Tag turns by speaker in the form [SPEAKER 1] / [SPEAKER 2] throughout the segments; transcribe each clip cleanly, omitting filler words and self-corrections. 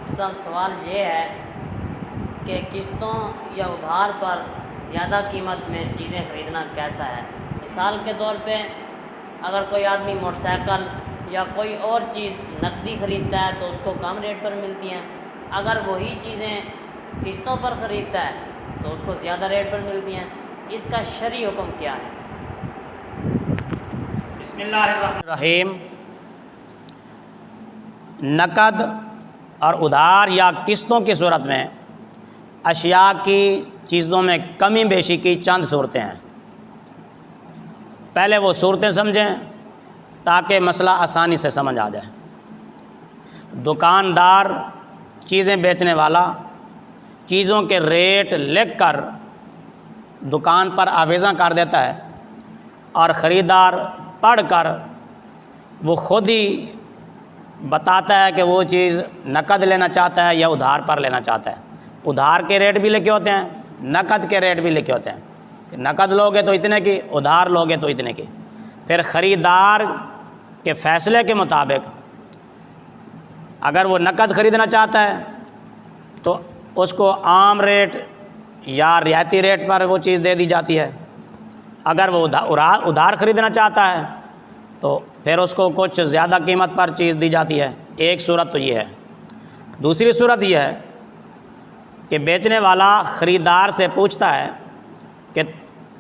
[SPEAKER 1] مفتی صاحب سوال یہ ہے کہ قسطوں یا ادھار پر زیادہ قیمت میں چیزیں خریدنا کیسا ہے؟ مثال کے طور پہ اگر کوئی آدمی موٹر سائیکل یا کوئی اور چیز نقدی خریدتا ہے تو اس کو کم ریٹ پر ملتی ہیں، اگر وہی چیزیں قسطوں پر خریدتا ہے تو اس کو زیادہ ریٹ پر ملتی ہیں، اس کا شرعی حکم کیا ہے؟
[SPEAKER 2] بسم اللہ الرحمن الرحیم۔ نقد اور ادھار یا قسطوں کی صورت میں اشیاء کی چیزوں میں کمی بیشی کی چند صورتیں ہیں۔ پہلے وہ صورتیں سمجھیں تاکہ مسئلہ آسانی سے سمجھ آ جائے۔ دکاندار چیزیں بیچنے والا چیزوں کے ریٹ لکھ کر دکان پر آویزاں کر دیتا ہے اور خریدار پڑھ کر وہ خود ہی بتاتا ہے کہ وہ چیز نقد لینا چاہتا ہے یا ادھار پر لینا چاہتا ہے۔ ادھار کے ریٹ بھی لکھے ہوتے ہیں، نقد کے ریٹ بھی لکھے ہوتے ہیں کہ نقد لوگے تو اتنے کی، ادھار لوگے تو اتنے کی۔ پھر خریدار کے فیصلے کے مطابق اگر وہ نقد خریدنا چاہتا ہے تو اس کو عام ریٹ یا رعایتی ریٹ پر وہ چیز دے دی جاتی ہے۔ اگر وہ ادھار خریدنا چاہتا ہے تو پھر اس کو کچھ زیادہ قیمت پر چیز دی جاتی ہے۔ ایک صورت تو یہ ہے۔ دوسری صورت یہ ہے کہ بیچنے والا خریدار سے پوچھتا ہے کہ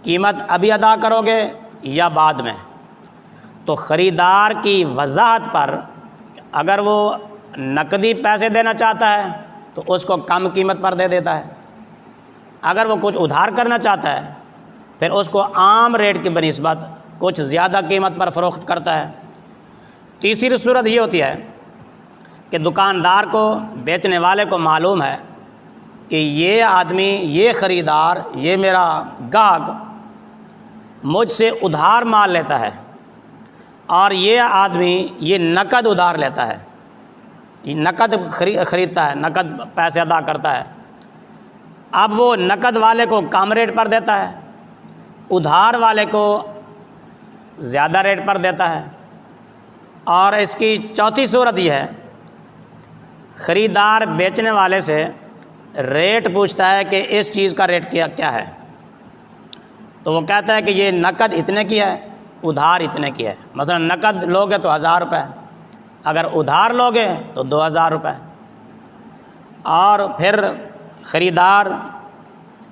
[SPEAKER 2] قیمت ابھی ادا کرو گے یا بعد میں، تو خریدار کی وضاحت پر اگر وہ نقدی پیسے دینا چاہتا ہے تو اس کو کم قیمت پر دے دیتا ہے، اگر وہ کچھ ادھار کرنا چاہتا ہے پھر اس کو عام ریٹ کی بنسبت کچھ زیادہ قیمت پر فروخت کرتا ہے۔ تیسری صورت یہ ہوتی ہے کہ دکاندار کو، بیچنے والے کو معلوم ہے کہ یہ آدمی، یہ خریدار، یہ میرا گاہک مجھ سے ادھار مال لیتا ہے اور یہ آدمی یہ نقد ادھار لیتا ہے، یہ نقد خریدتا ہے، نقد پیسے ادا کرتا ہے۔ اب وہ نقد والے کو کم ریٹ پر دیتا ہے، ادھار والے کو زیادہ ریٹ پر دیتا ہے۔ اور اس کی چوتھی صورت یہ ہے، خریدار بیچنے والے سے ریٹ پوچھتا ہے کہ اس چیز کا ریٹ کیا ہے، تو وہ کہتا ہے کہ یہ نقد اتنے کی ہے، ادھار اتنے کی ہے۔ مثلا نقد لوگے تو 1000 روپے، اگر ادھار لوگے تو 2000 روپے۔ اور پھر خریدار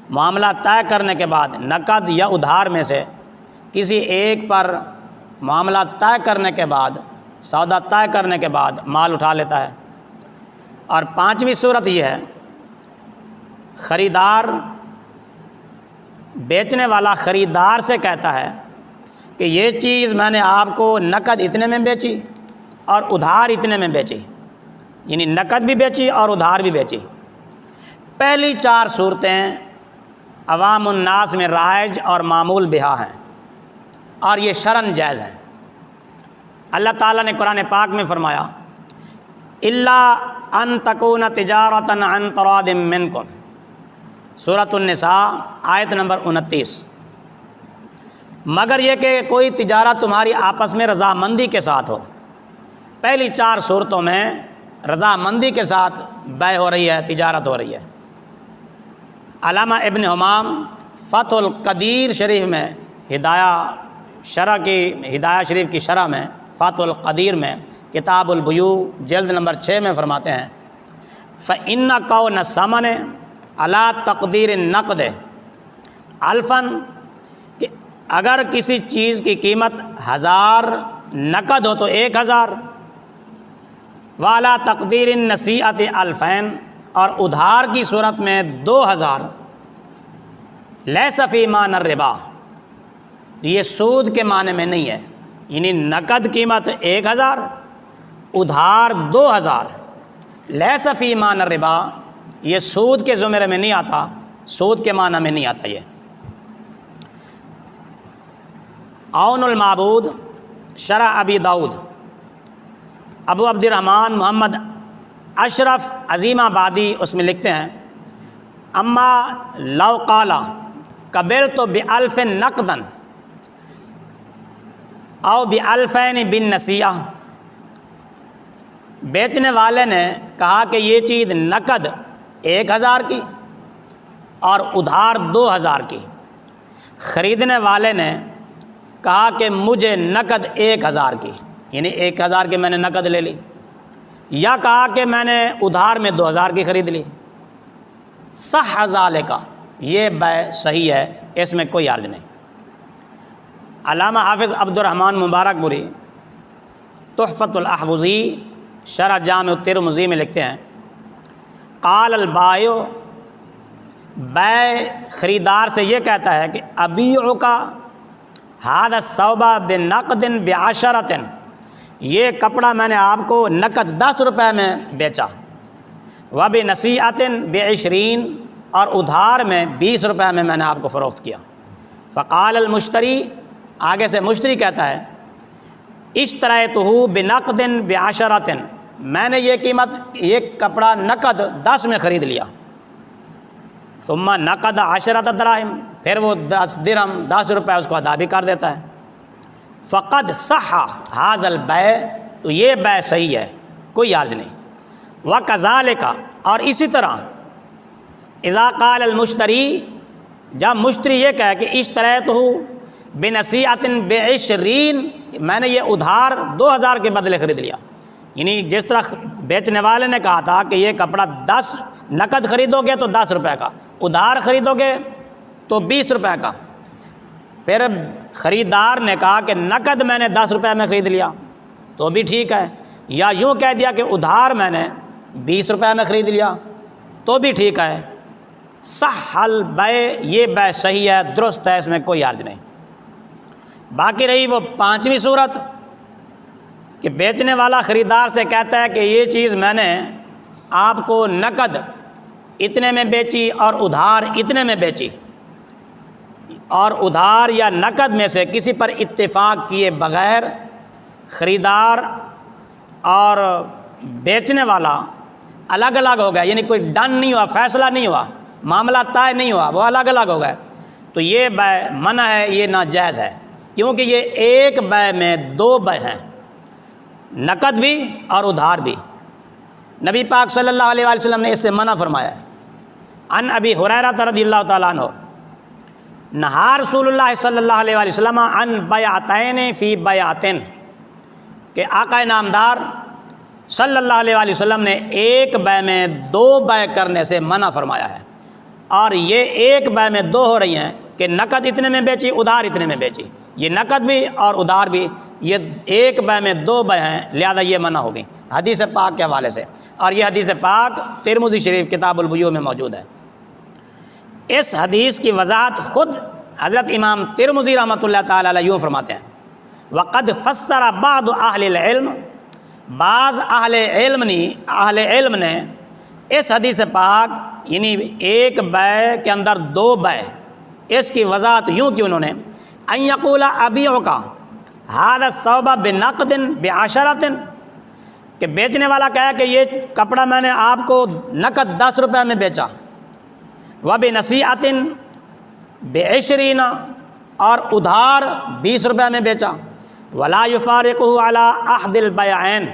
[SPEAKER 2] معاملہ طے کرنے کے بعد نقد یا ادھار میں سے کسی ایک پر معاملہ طے کرنے کے بعد، سودا طے کرنے کے بعد مال اٹھا لیتا ہے۔ اور پانچویں صورت یہ ہے، خریدار، بیچنے والا خریدار سے کہتا ہے کہ یہ چیز میں نے آپ کو نقد اتنے میں بیچی اور ادھار اتنے میں بیچی، یعنی نقد بھی بیچی اور ادھار بھی بیچی۔ پہلی 4 صورتیں عوام الناس میں رائج اور معمول بہا ہیں اور یہ شرعاً جائز ہیں۔ اللہ تعالیٰ نے قرآن پاک میں فرمایا الا ان تکون تجارۃ عن تراض منکم، سورۃ النساء آیت نمبر 29، مگر یہ کہ کوئی تجارت تمہاری آپس میں رضامندی کے ساتھ ہو۔ پہلی 4 صورتوں میں رضامندی کے ساتھ بیع ہو رہی ہے، تجارت ہو رہی ہے۔ علامہ ابن حمام فتح القدیر شریف میں ہدایہ شریف کی شرح میں، فتح القدیر میں کتاب البیوع جلد نمبر 6 میں فرماتے ہیں فَإِنَّ كَوْنَ الثَّمَنِ عَلَىٰ تَقْدِيرِ النَّقْدِ الفاً، کہ اگر کسی چیز کی قیمت 1000 نقد ہو تو 1000، وَعَلَىٰ تَقْدِيرِ النَّصِيحَةِ 2000، اور ادھار کی صورت میں 2000، لَيْسَ فِي مَعْنَى الرِّبَا، یہ سود کے معنی میں نہیں ہے، یعنی نقد قیمت 1000، ادھار 2000، لَيْسَ فِي مَعْنَى الرِّبَا، یہ سود کے زمرے میں نہیں آتا، سود کے معنی میں نہیں آتا۔ یہ عون المعبود شرح ابی داؤد، ابو عبد الرحمن محمد اشرف عظیم آبادی اس میں لکھتے ہیں اما لو قال قبلت بألف نقدا او بألفین بالنسیہ، بیچنے والے نے کہا کہ یہ چیز نقد 1000 کی اور ادھار 2000 کی، خریدنے والے نے کہا کہ مجھے نقد 1000 کی، یعنی 1000 کی میں نے نقد لے لی، یا کہا کہ میں نے ادھار میں 2000 کی خرید لی، صح ذالک، یہ بیع صحیح ہے، اس میں کوئی حرج نہیں۔ علامہ حافظ عبد الرحمن مبارک پوری تحفۃ الاحوذی شرح جامع الترمذی میں لکھتے ہیں، قال البائع، بیع خریدار سے یہ کہتا ہے کہ ابیعک ھذا الثوب بنقد بعشرۃ، یہ کپڑا میں نے آپ کو نقد 10 روپے میں بیچا، وبنصیحۃ ب20، اور ادھار میں 20 روپے میں نے آپ کو فروخت کیا۔ فقال المشتری، آگے سے مشتری کہتا ہے، اشتریتہ بنقد بعشرۃ، میں نے یہ کپڑا نقد 10 میں خرید لیا، ثم نقد 10 دراہم، پھر وہ 10 درہم 10 روپے اس کو ادا بھی کر دیتا ہے، فقد صح ھذا البیع، تو یہ بیع صحیح ہے، کوئی حرج نہیں۔ وکذالک، اور اسی طرح اذا قال المشتری، جب مشتری یہ کہے کہ اشتریتہ بنصیحۃ ب20، میں نے یہ ادھار 2000 کے بدلے خرید لیا، یعنی جس طرح بیچنے والے نے کہا تھا کہ یہ کپڑا 10 نقد خریدو گے تو 10 روپے کا، ادھار خریدو گے تو 20 روپے کا، پھر خریدار نے کہا کہ نقد میں نے 10 روپے میں خرید لیا تو بھی ٹھیک ہے، یا یوں کہہ دیا کہ ادھار میں نے 20 روپے میں خرید لیا تو بھی ٹھیک ہے، صح البیع، یہ بیع صحیح ہے، درست ہے، اس میں کوئی حرج نہیں۔ باقی رہی وہ 5ویں صورت کہ بیچنے والا خریدار سے کہتا ہے کہ یہ چیز میں نے آپ کو نقد اتنے میں بیچی اور ادھار اتنے میں بیچی، اور ادھار یا نقد میں سے کسی پر اتفاق کیے بغیر خریدار اور بیچنے والا الگ الگ ہو گیا، یعنی کوئی ڈن نہیں ہوا، فیصلہ نہیں ہوا، معاملہ طے نہیں ہوا، وہ الگ الگ ہو گئے، تو یہ بیع منع ہے، یہ ناجائز ہے، کیونکہ یہ ایک بیع میں 2 بیع ہیں، نقد بھی اور ادھار بھی۔ نبی پاک صلی اللہ علیہ وآلہ وسلم نے اس سے منع فرمایا ہے۔ عن ابی ہریرہ رضی اللہ تعالیٰ عنہ نہا رسول اللہ صلی اللہ علیہ وآلہ وسلم عن بیعتین فی بیعتین، کہ آقا نامدار صلی اللہ علیہ وآلہ وسلم نے ایک بیع میں 2 بیع کرنے سے منع فرمایا ہے، اور یہ ایک بیع میں 2 ہو رہی ہیں کہ نقد اتنے میں بیچی، ادھار اتنے میں بیچی، یہ نقد بھی اور ادھار بھی، یہ ایک بیع میں 2 بیع ہیں، لہذا یہ منع ہوگی حدیث پاک کے حوالے سے، اور یہ حدیث پاک ترمذی شریف کتاب البیوع میں موجود ہے۔ اس حدیث کی وضاحت خود حضرت امام ترمذی رحمۃ اللہ تعالی علیہ یوں فرماتے ہیں، وقد فسر بعض اہل العلم، بعض اہل علم نے اس حدیث پاک یعنی ایک بیع کے اندر 2 بیع، اس کی وضاحت یوں کہ انہوں نے ان یقول ابیعک ھذا الثوب بنقد بعشرۃ، کہ بیچنے والا کہا کہ یہ کپڑا میں نے آپ کو نقد 10 روپے میں بیچا، وبنصیحۃ ب20، اور ادھار 20 روپے میں بیچا، ولا یفارقہ علی احد البیعین،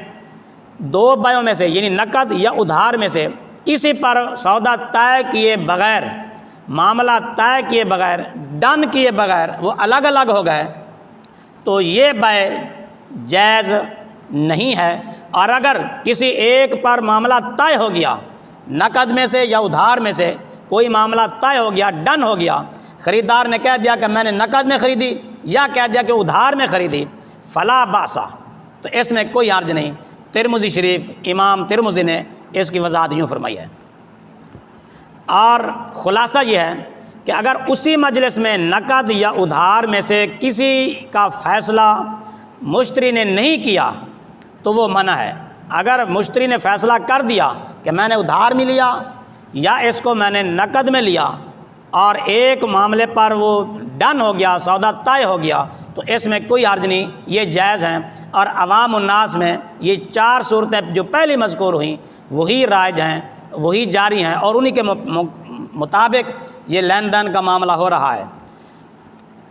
[SPEAKER 2] 2 بیعوں میں سے یعنی نقد یا ادھار میں سے کسی پر سودا طے کیے بغیر، معاملہ طے کیے بغیر، ڈن کیے بغیر وہ الگ الگ ہو گئے، تو یہ بیع جائز نہیں ہے۔ اور اگر کسی ایک پر معاملہ طے ہو گیا، نقد میں سے یا ادھار میں سے کوئی معاملہ طے ہو گیا، ڈن ہو گیا، خریدار نے کہہ دیا کہ میں نے نقد میں خریدی یا کہہ دیا کہ ادھار میں خریدی، فلا باسا، تو اس میں کوئی حرج نہیں۔ ترمذی شریف امام ترمذی نے اس کی وضاحت یوں فرمائی ہے۔ اور خلاصہ یہ ہے کہ اگر اسی مجلس میں نقد یا ادھار میں سے کسی کا فیصلہ مشتری نے نہیں کیا تو وہ منع ہے۔ اگر مشتری نے فیصلہ کر دیا کہ میں نے ادھار میں لیا یا اس کو میں نے نقد میں لیا، اور ایک معاملے پر وہ ڈن ہو گیا، سودا طے ہو گیا، تو اس میں کوئی حرج نہیں، یہ جائز ہیں۔ اور عوام الناس میں یہ 4 صورتیں جو پہلی مذکور ہوئیں وہی رائج ہیں، وہی جاری ہیں، اور انہی کے مطابق یہ لین دین کا معاملہ ہو رہا ہے۔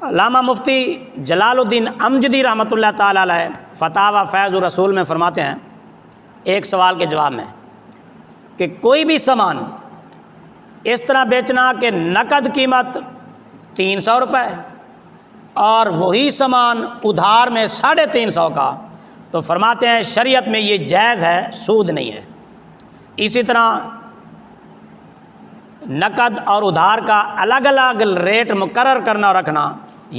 [SPEAKER 2] علامہ مفتی جلال الدین امجدی رحمۃ اللہ تعالی علیہ فتاوی فیض الرسول میں فرماتے ہیں، ایک سوال کے جواب میں کہ کوئی بھی سامان اس طرح بیچنا کہ نقد قیمت 300 روپے اور وہی سامان ادھار میں 350 کا، تو فرماتے ہیں شریعت میں یہ جائز ہے، سود نہیں ہے۔ اسی طرح نقد اور ادھار کا الگ الگ ریٹ مقرر کرنا اور رکھنا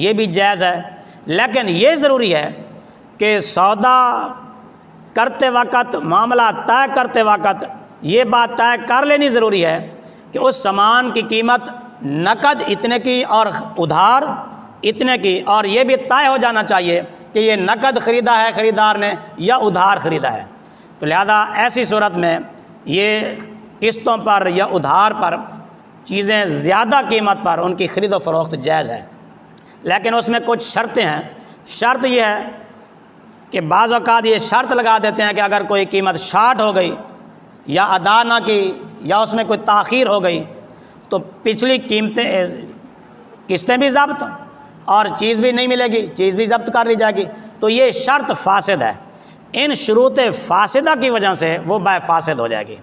[SPEAKER 2] یہ بھی جائز ہے، لیکن یہ ضروری ہے کہ سودا کرتے وقت، معاملہ طے کرتے وقت یہ بات طے کر لینی ضروری ہے کہ اس سامان کی قیمت نقد اتنے کی اور ادھار اتنے کی، اور یہ بھی طے ہو جانا چاہیے کہ یہ نقد خریدا ہے خریدار نے یا ادھار خریدا ہے۔ تو لہذا ایسی صورت میں یہ قسطوں پر یا ادھار پر چیزیں زیادہ قیمت پر ان کی خرید و فروخت جائز ہے، لیکن اس میں کچھ شرطیں ہیں۔ شرط یہ ہے کہ بعض اوقات یہ شرط لگا دیتے ہیں کہ اگر کوئی قیمت شارٹ ہو گئی یا ادا نہ کی یا اس میں کوئی تاخیر ہو گئی تو پچھلی قسطیں بھی ضبط اور چیز بھی نہیں ملے گی، چیز بھی ضبط کر لی جائے گی، تو یہ شرط فاسد ہے۔ ان شروط فاسدہ کی وجہ سے وہ بے فاسد ہو جائے گی۔